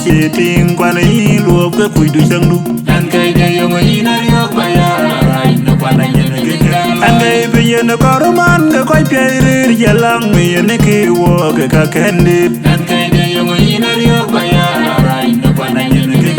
Chỉ tình quan ấy lùa cái quỷ đuôi sang đu anh cây đây ông ấy nói yok baya rai nó quan anh nhận cái anh ấy bây giờ nó có roman cái quay phía đi jalan mi anh cái wo cái cả candy anh cây đây ông ấy nói yok baya rai nó quan anh nhận cái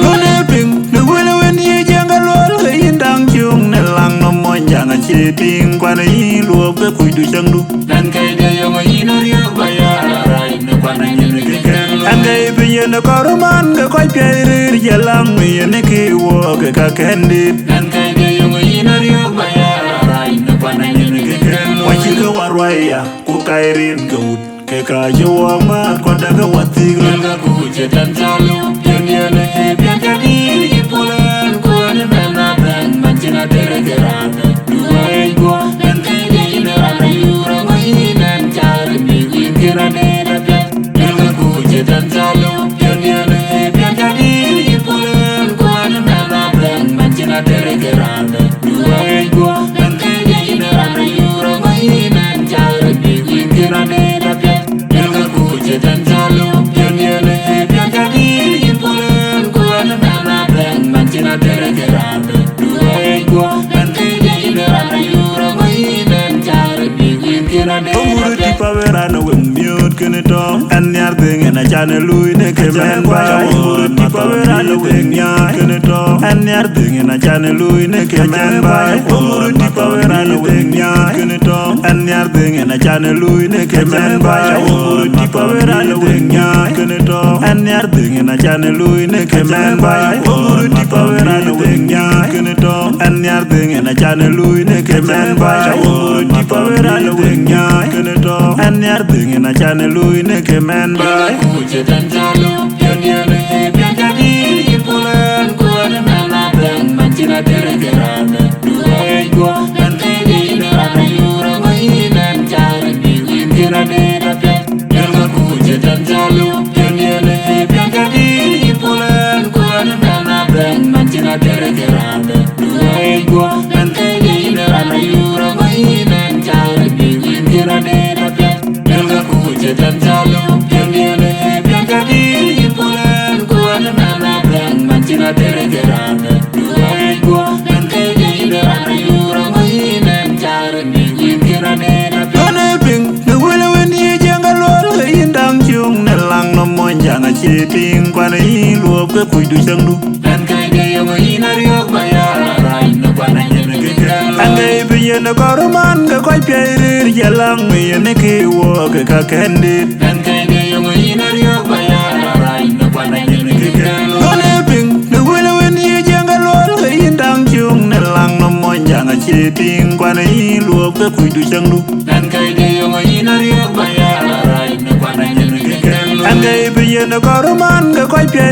con em ping nó quên là quên như giang cái lúa cái yên đang chung nên lăng nó mỏi giang chỉ tình quan ấy lùa cái quỷ đuôi sang đu anh cây đây ông ấy nói yok baya rai nó quan anh nhận cái anh ấy bây giờ nó có roman cái quay phía đi jalan mi anh cái wo cái cả candy anh cây đây ông ấy nói yok baya rai nó quan anh nhận cái Why you go arwaya, ku kairin gaud, ke kajo ma kwada ga wati Nanga kuche tanjalo, yoniana he biantadi, ipolan kuane bena ben, manchina tere geranda, dua ego, nanti ina ana yura mahinan chari miguin kirane dabya. Nanga kuche tanjalo, yoniana he biantadi, ipolan kuane bena ben, manchina tere geranda, dua ego, nanti ina ana yura mahinan chari miguin kirane dabya. Nanga kuche tanjalo, yoniana he biantadi, ipolan kuane bena ben, manchina tere geranda, dua ego, nanti ina ana yura mahinan chari miguin kirane Omuru dabya. tipa vera no wem mute kene to an yar thing en a chane lui ne ke men ba omuru tipa vera no wem mute kene to an yar thing en a chane lui ne ke men ba omuru tipa vera no wem mute kene to an yar thing en a chane lui ne ke men ba omuru tipa vera no wem mute kene to an yar thing en a chane lui ne ke men ba omuru tipa vera no wem mute kene to an yar thing en a chane lui ne ke men ba omuru tipa vera no wem mute kene to an yar thing en a chane lui ne ke men ba Kuche tanjalo, yoniana he biantadi, ipolan kuane bena ben, manchina tere geranda, dua ego, nanti ina ana yura mahinan chari miguin kirane dabya. Nanga kuche tanjalo, yoniana he biantadi, ipolan kuane bena ben, manchina tere geranda, dua ego, nanti ina ana yura mahinan chari miguin kirane dabya. Nanga kuche tanjalo, yoniana he biantadi, ipolan kuane bena ben, manchina tere geranda, dua ego, nanti ina ana yura mahinan chari miguin kirane dabya. Kone ping ne wele weni janga lol ke indang chung ne lang no mon janga chi ting kwane yi luop ke kui du sang du Dan kai de yo ina riok baya rai no kwana nyene gekelo. angai biye ne koroman ke koi pye jalang mi ne ke wo ke ka kendi Dan kai de yo ina riok baya rai no kwana nyene gekelo. Kone ping ne wele weni janga lol ke indang chung ne lang no mon janga chi ting kwane yi luop ke kui du sang du Dan kai de yo ina riok baya rai no kwana nyene gekelo. angai biye ne koroman ke koi pye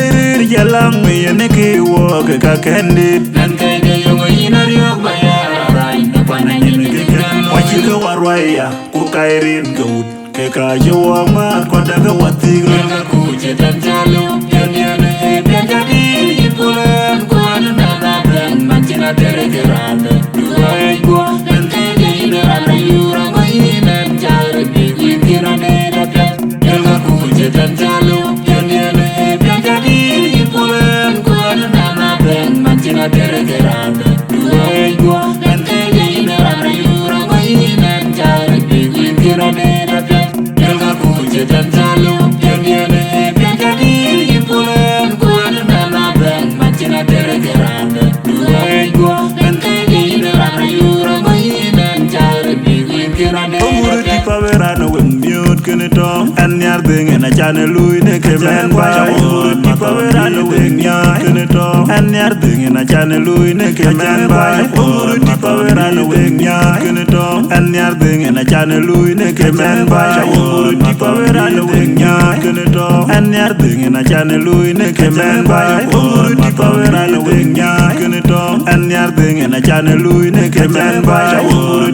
jalang mi ne ke wo ke ka kendi Dan kai de yo ina riok baya rai no kwana nyene gekelo. Why you go arwaya, ku kairin gaud, ke kajo ma kwada ga wati Nanga kuche tanjalo, yoniana he biantadi, ipolan kuane bena ben, manchina tere geranda, dua ego, nanti ina ana yura mahinan chari miguin kirane dabya. Nanga kuche tanjalo, yoniana he biantadi, ipolan kuane bena ben, manchina tere geranda, dua ego, nanti ina ana yura mahinan chari miguin kirane dabya. Nanga kuche tanjalo, yoniana he biantadi, ipolan kuane bena ben, manchina tere geranda, dua ego, nanti ina ana yura mahinan chari miguin kirane Omuru dabya. tipa vera no wem mute kene to an yar thing en a chane lui ne ke men ba Omuru tipa vera no wem mute kene to an yar thing en a chane lui ne ke men ba Omuru tipa vera no wem mute kene to an yar thing en a chane lui ne ke men ba Omuru tipa vera no wem mute kene to an yar thing en a chane lui ne ke men ba Omuru tipa vera no wem mute kene to nyar thing and a channel lui ne kemen by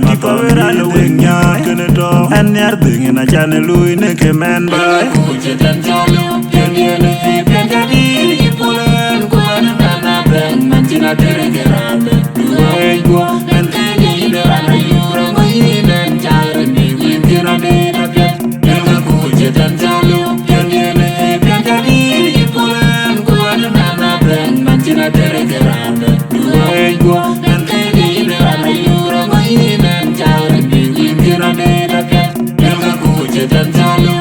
tipo verano thing nyar gonna talk and nyar thing and a channel lui ne kemen by Kuche tan jalo pianiere piantadi ipulen kuana nana ben manchina tere gerame duai go en kini de ana yura mainen jare ni wintina de na piat Nega kuche tan jalo pianiere piantadi ipulen kuana nana ben manchina tere gerame duai go en kini de ana yura mainen jare ni wintina de na piat Nega kuche tan jalo